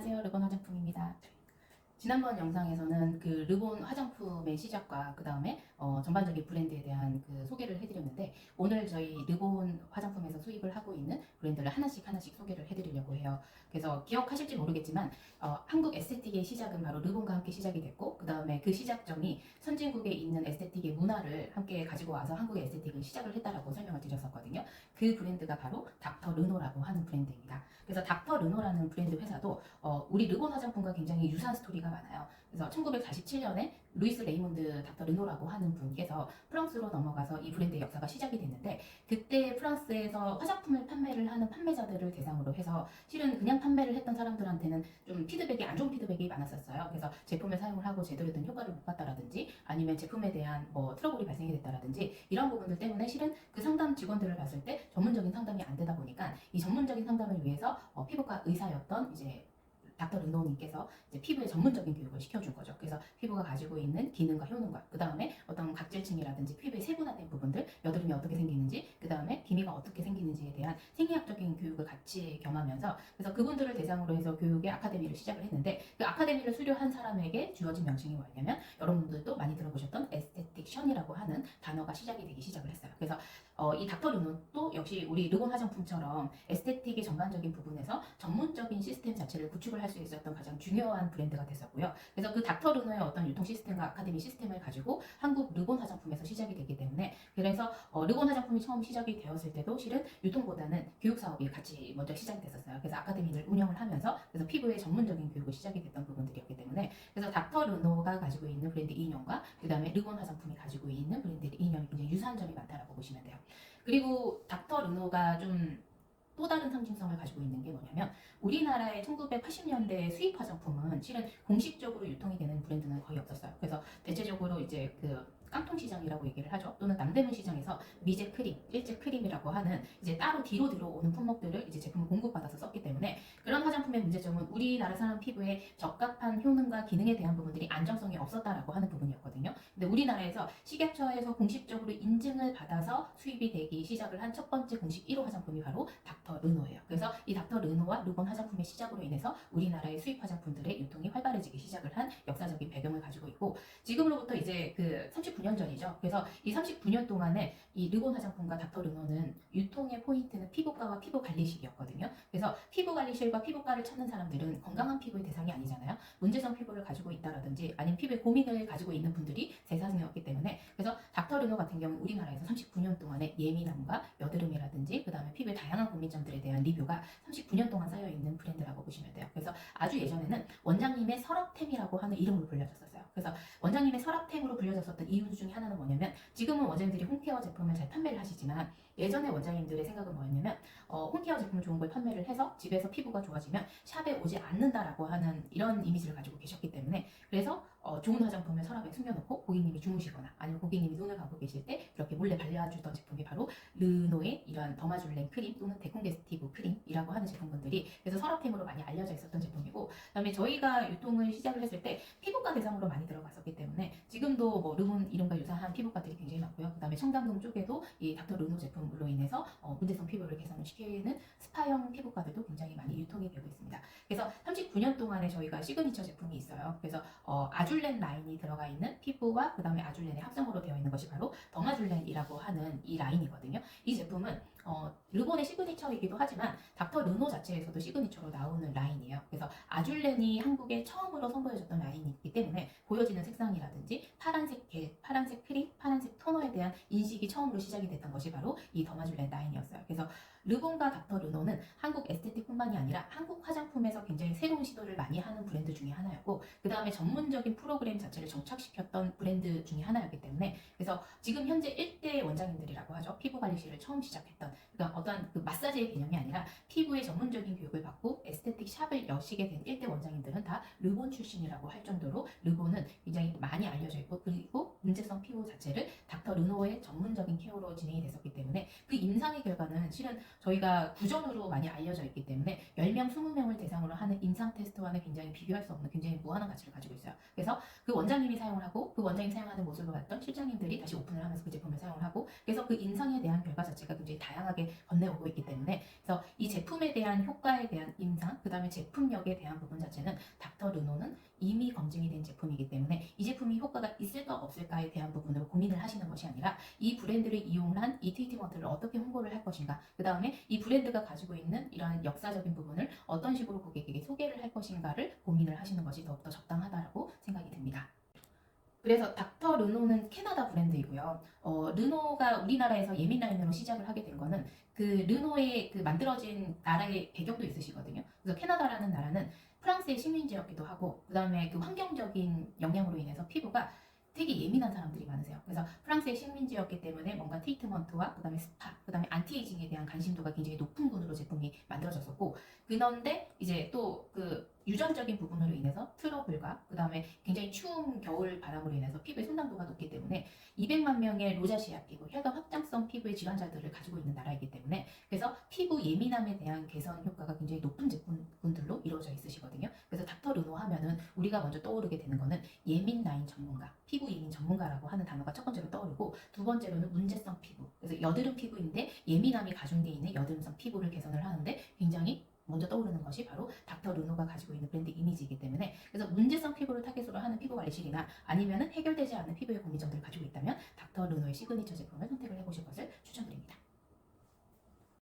안녕하세요. 르본 화장품입니다. 지난번 영상에서는 그 르본 화장품의 시작과 그 다음에 전반적인 브랜드에 대한 그 소개를 해드렸는데, 오늘 저희 르본 화장품에서 수입을 하고 있는 브랜드를 하나씩 소개를 해드리려고 해요. 그래서 기억하실지 모르겠지만 한국 에스테틱의 시작은 바로 르본과 함께 시작이 됐고, 그 다음에 그 시작점이 선진국에 있는 에스테틱의 문화를 함께 가지고 와서 한국의 에스테틱을 시작을 했다라고 설명을 드렸었거든요. 그 브랜드가 바로 닥터 르노라고 하는 브랜드입니다. 그래서 닥터 르노라는 브랜드 회사도 우리 르본 화장품과 굉장히 유사한 스토리가 많아요. 그래서 1947년에 루이스 레이몬드 닥터 르노라고 하는 분께서 프랑스로 넘어가서 이 브랜드의 역사가 시작이 됐는데, 그때 프랑스에서 화장품을 판매를 하는 판매자들을 대상으로 해서 실은 그냥 판매를 했던 사람들한테는 좀 피드백이 안 좋은 피드백이 많았었어요. 그래서 제품을 사용을 하고 제대로 된 효과를 못 봤다라든지, 아니면 제품에 대한 트러블이 발생이 됐다라든지, 이런 부분들 때문에 실은 그 상담 직원들을 봤을 때 전문적인 상담이 안 되다 보니까 이 전문적인 상담을 위해서 피부과 의사였던 이제 닥터 르노님께서 이제 피부의 전문적인 교육을 시켜준 거죠. 그래서 피부가 가지고 있는 기능과 효능과, 그 다음에 어떤 각질층이라든지 피부의 세분화된 부분들, 여드름이 어떻게 생기는지, 그 다음에 기미가 어떻게 생기는지에 대한 생리학적인 교육을 같이 겸하면서, 그래서 그분들을 대상으로 해서 교육의 아카데미를 시작을 했는데, 그 아카데미를 수료한 사람에게 주어진 명칭이 뭐냐면, 여러분들도 많이 들어보셨던 에스테틱션이라고 하는 단어가 시작이 되기 시작을 했어요. 그래서 이 닥터 르노도 역시 우리 르본 화장품처럼 에스테틱의 전반적인 부분에서 전문적인 시스템 자체를 구축을 할 수 있었던 가장 중요한 브랜드가 됐었고요. 그래서 그 닥터 르노의 어떤 유통 시스템과 아카데미 시스템을 가지고 한국 르본 화장품에서 시작이 되기 때문에, 그래서 르본 화장품이 처음 시작이 되었을 때도 실은 유통보다는 교육 사업이 같이 먼저 시작이 됐었어요. 그래서 아카데미를 운영을 하면서, 그래서 피부의 전문적인 교육이 시작이 됐던 부분들이었기 때문에, 그래서 닥터 르노가 가지고 있는 브랜드 이념과 그 다음에 르본 화장품이 가지고 있는 브랜드 이념이 굉장히 유사한 점이 많다라고 보시면 돼요. 그리고 닥터 르노가 좀 또 다른 상징성을 가지고 있는 게 뭐냐면, 우리나라의 1980년대 수입 화장품은 실은 공식적으로 유통이 되는 브랜드는 거의 없었어요. 그래서 대체적으로 이제 그 깡통 시장이라고 얘기를 하죠. 또는 남대문 시장에서 미제 크림, 일제 크림이라고 하는 이제 따로 뒤로 들어오는 품목들을 이제 제품을 공급받아서 썼기 때문에, 그런 화장품의 문제점은 우리나라 사람 피부에 적합한 효능과 기능에 대한 부분들이 안정성이 없었다라고 하는 부분이었거든요. 근데 우리나라에서 식약처에서 공식적으로 인증을 받아서 수입이 되기 시작을 한 첫 번째 공식 1호 화장품이 바로 닥터 르노예요. 그래서 이 닥터 르노와 르본 화장품의 시작으로 인해서 우리나라의 수입 화장품들의 유통이 활발해지기 시작을 한 역사적인 배경을 가지고 있고, 지금으로부터 이제 그 39년 전이죠. 그래서 이 39년 동안에 이 르본 화장품과 닥터 르노는 유통의 포인트는 피부과와 피부 관리실이었거든요. 그래서 피부 관리실과 피부과를 찾는 사람들은 건강한 피부의 대상이 아니잖아요. 문제성 피부를 가지고 있다라든지, 아니면 피부에 고민을 가지고 있는 분들이 대상이었기 때문에, 그래서 닥터 르노 같은 경우 우리나라에서 39년 동안에 예민함과 여드름이라든지, 그 다음에 피부의 다양한 고민점들에 대한 리뷰가 39년 동안 쌓여있는 브랜드라고 보시면 돼요. 그래서 아주 예전에는 원장님의 서랍템이라고 하는 이름으로 불려졌었어요. 그래서 원장님의 서랍템으로 불려졌었던 이유 중에 하나는 뭐냐면, 지금은 원장님들이 홈케어 제품을 잘 판매를 하시지만, 예전에 원장님들의 생각은 뭐였냐면, 홈케어 제품 좋은 걸 판매를 해서 집에서 피부가 좋아지면 샵에 오지 않는다라고 하는 이런 이미지를 가지고 계셨기 때문에, 그래서 좋은 화장품을 서랍에 숨겨놓고 고객님이 주무시거나 아니면 고객님이 눈을 감고 계실 때 이렇게 몰래 발라주던 제품이 바로 르노의 이런 더마줄렌 크림 또는 데콩게스티브 크림이라고 하는 제품군들이, 그래서 서랍템으로 많이 알려져 있었던 제품이고, 그다음에 저희가 유통을 시작을 했을 때 피부과 대상으로 많이 들어갔었기 때문에, 지금도 뭐 르본 이름과 유사한 피부과들이 굉장히 많고요. 그다음에 청담동 쪽에도 이 닥터 르노 제품으로 인해서 문제성 피부를 개선을 시키는 스파형 피부과들도 굉장히 많이 유통이 되고 있습니다. 그래서 39년 동안에 저희가 시그니처 제품이 있어요. 그래서 아줄렌 라인이 들어가 있는 피부와 그 다음에 아줄렌의 합성으로 되어 있는 것이 바로 더마줄렌이라고 하는 이 라인이거든요. 이 제품은 르본의 시그니처이기도 하지만 닥터 르노 자체에서도 시그니처로 나오는 라인이에요. 그래서 아줄렌이 한국에 처음으로 선보여졌던 라인이기 때문에 보여지는 색상이라든지 파란색 계, 파란색 크림, 파란색 토너에 대한 인식이 처음으로 시작이 됐던 것이 바로 이 더마줄렌 라인이었어요. 그래서 르본과 닥터 르노는 한국 에스테틱뿐만이 아니라 한국 화장품에서 굉장히 새로운 시도를 많이 하는 브랜드 중에 하나였고, 그 다음에 전문적인 프로그램 자체를 정착시켰던 브랜드 중에 하나였기 때문에, 그래서 지금 현재 1대 원장님들이라고 하죠. 피부 관리실을 처음 시작했던, 그러니까 어떤 그 마사지의 개념이 아니라 피부의 전문적인 교육을 받고 에스테틱 샵을 여시게 된 1대 원장님들은 다 르본 출신이라고 할 정도로 르본은 굉장히 많이 알려져 있고, 그리고 문제성 피부 자체를 닥터 르노의 전문적인 케어로 진행이 됐었기 때문에, 그 임상의 결과는 실은 저희가 구전으로 많이 알려져 있기 때문에 10명, 20명을 대상 대상으로 하는 임상 테스트와는 굉장히 비교할 수 없는 굉장히 무한한 가치를 가지고 있어요. 그래서 그 원장님이 사용을 하고 그 원장님이 사용하는 모습을 봤던 실장님들이 다시 오픈을 하면서 그 제품을 사용을 하고 그래서 그 임상에 대한 결과 자체가 굉장히 다양하게 건네오고 있기 때문에 그래서 이 제품에 대한 효과에 대한 임상 그 다음에 제품력에 대한 부분 자체는 닥터 르노는 이미 검증이 된 제품이기 때문에 이 제품이 효과가 있을까 없을까에 대한 부분으로 고민을 하시는 것이 아니라 이 브랜드를 이용한 이 트리트먼트를 어떻게 홍보를 할 것인가 그 다음에 이 브랜드가 가지고 있는 이러한 역사적인 부분을 어떤 식으로 고객에게 소개를 할 것인가를 고민을 하시는 것이 더욱더 적당하다고 생각이 듭니다. 그래서 닥터 르노는 캐나다 브랜드이고요. 르노가 우리나라에서 예민 라인으로 시작을 하게 된 거는 그 르노의 그 만들어진 나라의 배경도 있으시거든요. 그래서 캐나다라는 나라는 프랑스의 식민지였기도 하고 그 다음에 그 환경적인 영향으로 인해서 피부가 되게 예민한 사람들이 많으세요. 그래서 프랑스의 식민지였기 때문에 뭔가 트리트먼트와 그다음에 스파, 그다음에 안티에이징에 대한 관심도가 굉장히 높은 군으로 제품이 만들어졌었고 그런데 이제 또 그 유전적인 부분으로 인해서 트러블과 그다음에 굉장히 추운 겨울 바람으로 인해서 피부의 손상도가 높기 때문에 200만 명의 로자시아 피부, 혈관 확장성 피부의 질환자들을 가지고 있는 나라이기 때문에 그래서 피부 예민함에 대한 개선 효과가 굉장히 높은 제품군들로 이루어져 있으시거든요. 그래서 닥터 르노 하면은 우리가 먼저 떠오르게 되는 거는 예민 라인 전문가, 피부 예민 전문가라고 하는 단어가 첫 번째로 떠오르고 두 번째로는 문제성 피부. 그래서 여드름 피부인데 예민함이 가중되어 있는 여드름성 피부를 개선을 하는데 굉장히 먼저 떠오르는 것이 바로 닥터 르노가 가지고 있는 브랜드 이미지이기 때문에 그래서 문제성 피부를 타겟으로 하는 피부 관리실이나 아니면은 해결되지 않는 피부의 고민점들을 가지고 있다면 닥터 르노의 시그니처 제품을 선택을 해보실 것을 추천드립니다.